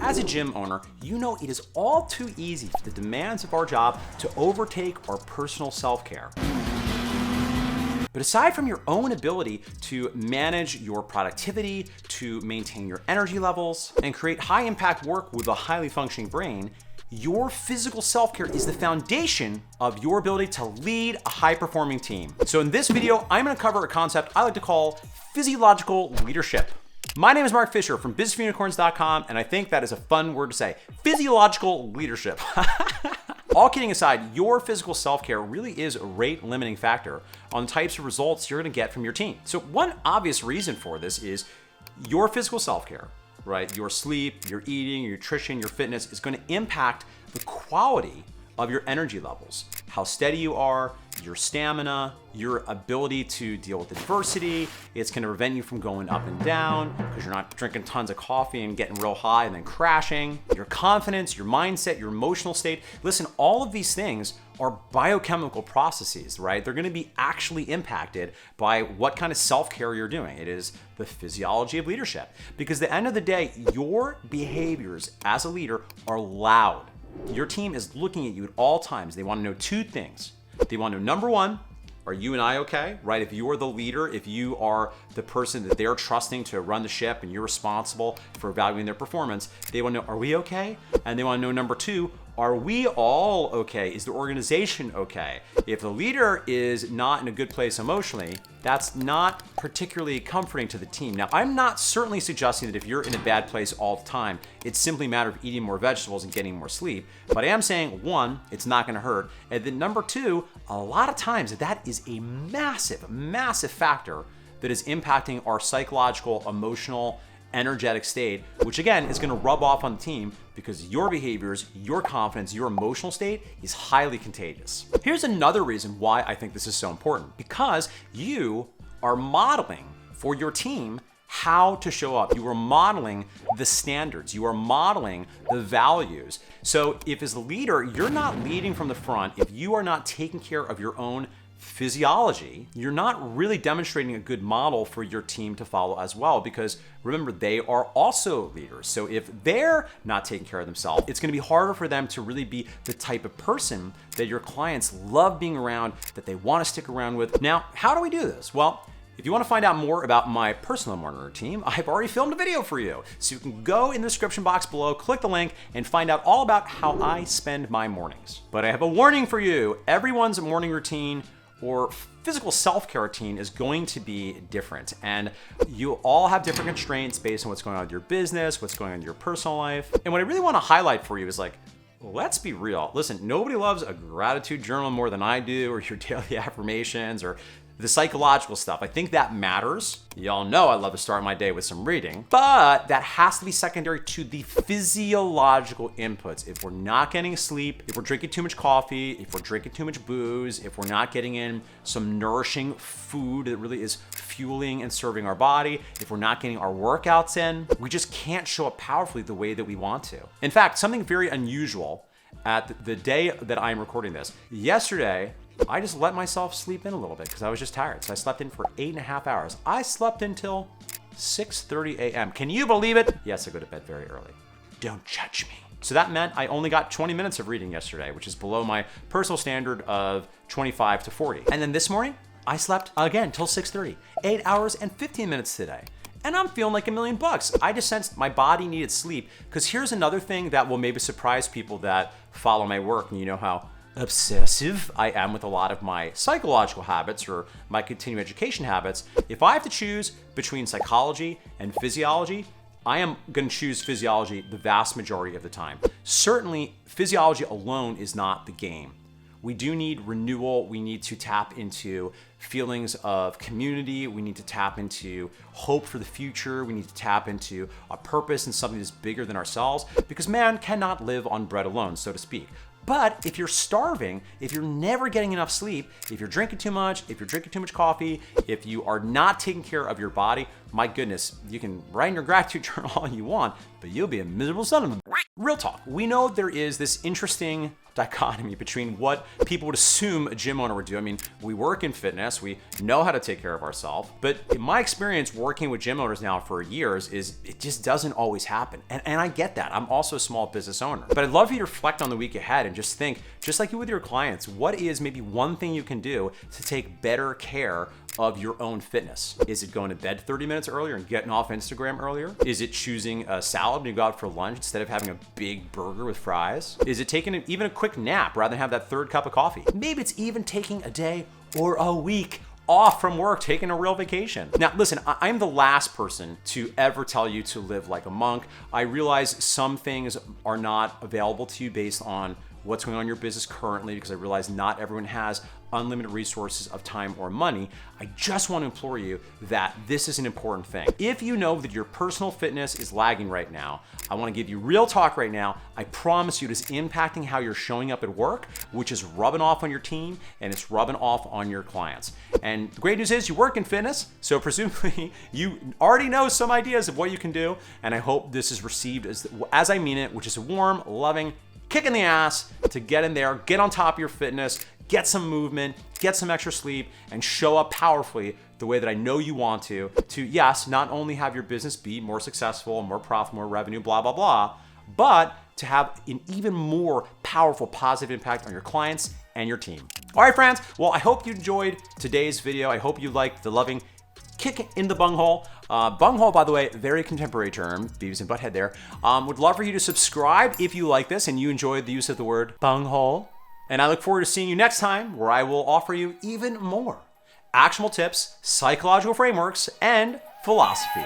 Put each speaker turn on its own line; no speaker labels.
As a gym owner, you know it is all too easy for the demands of our job to overtake our personal self-care. But aside from your own ability to manage your productivity, to maintain your energy levels, and create high impact work with a highly functioning brain, your physical self-care is the foundation of your ability to lead a high-performing team. So in this video, I'm gonna cover a concept I like to call physiological leadership. My name is Mark Fisher from businessforunicorns.com, and I think that is a fun word to say. Physiological leadership. All kidding aside, your physical self-care really is a rate-limiting factor on the types of results you're gonna get from your team. So one obvious reason for this is your physical self-care, right? Your sleep, your eating, your nutrition, your fitness is gonna impact the quality of your energy levels, how steady you are, your stamina, your ability to deal with adversity. It's gonna prevent you from going up and down because you're not drinking tons of coffee and getting real high and then crashing. Your confidence, your mindset, your emotional state. Listen, all of these things are biochemical processes, right? They're gonna be actually impacted by what kind of self-care you're doing. It is the physiology of leadership. Because at the end of the day, your behaviors as a leader are loud. Your team is looking at you at all times. They want to know two things. They want to know, number one, are you and I okay, right? If you are the leader, if you are the person that they're trusting to run the ship and you're responsible for evaluating their performance, they want to know, are we okay? And they want to know, number two, are we all okay? Is the organization okay? If the leader is not in a good place emotionally, that's not particularly comforting to the team. Now, I'm not certainly suggesting that if you're in a bad place all the time, it's simply a matter of eating more vegetables and getting more sleep. But I am saying, one, it's not gonna hurt. And then number two, a lot of times that is a massive, massive factor that is impacting our psychological, emotional, energetic state, which again is going to rub off on the team because your behaviors, your confidence, your emotional state is highly contagious. Here's another reason why I think this is so important, because you are modeling for your team how to show up. You are modeling the standards. You are modeling the values. So if as a leader, you're not leading from the front, if you are not taking care of your own physiology, you're not really demonstrating a good model for your team to follow as well, because remember, they are also leaders. So if they're not taking care of themselves, it's gonna be harder for them to really be the type of person that your clients love being around, that they wanna stick around with. Now, how do we do this? Well, if you want to find out more about my personal morning routine, I've already filmed a video for you. So you can go in the description box below, click the link, and find out all about how I spend my mornings. But I have a warning for you. Everyone's morning routine or physical self-care routine is going to be different. And you all have different constraints based on what's going on with your business, what's going on in your personal life. And what I really want to highlight for you is like, let's be real. Listen, nobody loves a gratitude journal more than I do, or your daily affirmations, or the psychological stuff. I think that matters. Y'all know I love to start my day with some reading, but that has to be secondary to the physiological inputs. If we're not getting sleep, if we're drinking too much coffee, if we're drinking too much booze, if we're not getting in some nourishing food that really is fueling and serving our body, if we're not getting our workouts in, we just can't show up powerfully the way that we want to. In fact, something very unusual at the day that I'm recording this, yesterday, I just let myself sleep in a little bit because I was just tired. So I slept in for 8.5 hours. I slept until 6:30 a.m. Can you believe it? Yes, I go to bed very early. Don't judge me. So that meant I only got 20 minutes of reading yesterday, which is below my personal standard of 25 to 40. And then this morning, I slept again till 6:30. 8 hours and 15 minutes today. And I'm feeling like $1,000,000. I just sensed my body needed sleep. Because here's another thing that will maybe surprise people that follow my work, and you know how obsessive I am with a lot of my psychological habits or my continuing education habits. If I have to choose between psychology and physiology, I am going to choose physiology the vast majority of the time. Certainly, physiology alone is not the game. We do need renewal. We need to tap into feelings of community. We need to tap into hope for the future. We need to tap into a purpose and something that's bigger than ourselves, because man cannot live on bread alone, so to speak. But if you're starving, if you're never getting enough sleep, if you're drinking too much, if you're drinking too much coffee, if you are not taking care of your body, my goodness, you can write in your gratitude journal all you want, but you'll be a miserable son of a... Real talk, we know there is this interesting dichotomy between what people would assume a gym owner would do. I mean, we work in fitness, we know how to take care of ourselves, but in my experience working with gym owners now for years is it just doesn't always happen. And I get that. I'm also a small business owner. But I'd love for you to reflect on the week ahead and just think, just like you with your clients, what is maybe one thing you can do to take better care of your own fitness? Is it going to bed 30 minutes earlier and getting off Instagram earlier? Is it choosing a salad when you go out for lunch instead of having a big burger with fries? Is it taking even a quick nap rather than have that third cup of coffee? Maybe it's even taking a day or a week off from work, taking a real vacation. Now, listen, I'm the last person to ever tell you to live like a monk. I realize some things are not available to you based on what's going on in your business currently, because I realize not everyone has unlimited resources of time or money. I just want to implore you that this is an important thing. If you know that your personal fitness is lagging right now, I want to give you real talk right now. I promise you it is impacting how you're showing up at work, which is rubbing off on your team and it's rubbing off on your clients. And the great news is you work in fitness, so presumably you already know some ideas of what you can do. And I hope this is received as I mean it, which is a warm, loving kick in the ass to get in there, get on top of your fitness, get some movement, get some extra sleep, and show up powerfully the way that I know you want to, yes, not only have your business be more successful, more profitable, more revenue, blah, blah, blah, but to have an even more powerful positive impact on your clients and your team. All right, friends, well, I hope you enjoyed today's video. I hope you liked the loving kick in the bunghole. Bunghole, by the way, very contemporary term, Beavis and Butthead there. Would love for you to subscribe if you like this and you enjoyed the use of the word bunghole. And I look forward to seeing you next time, where I will offer you even more actionable tips, psychological frameworks, and philosophy.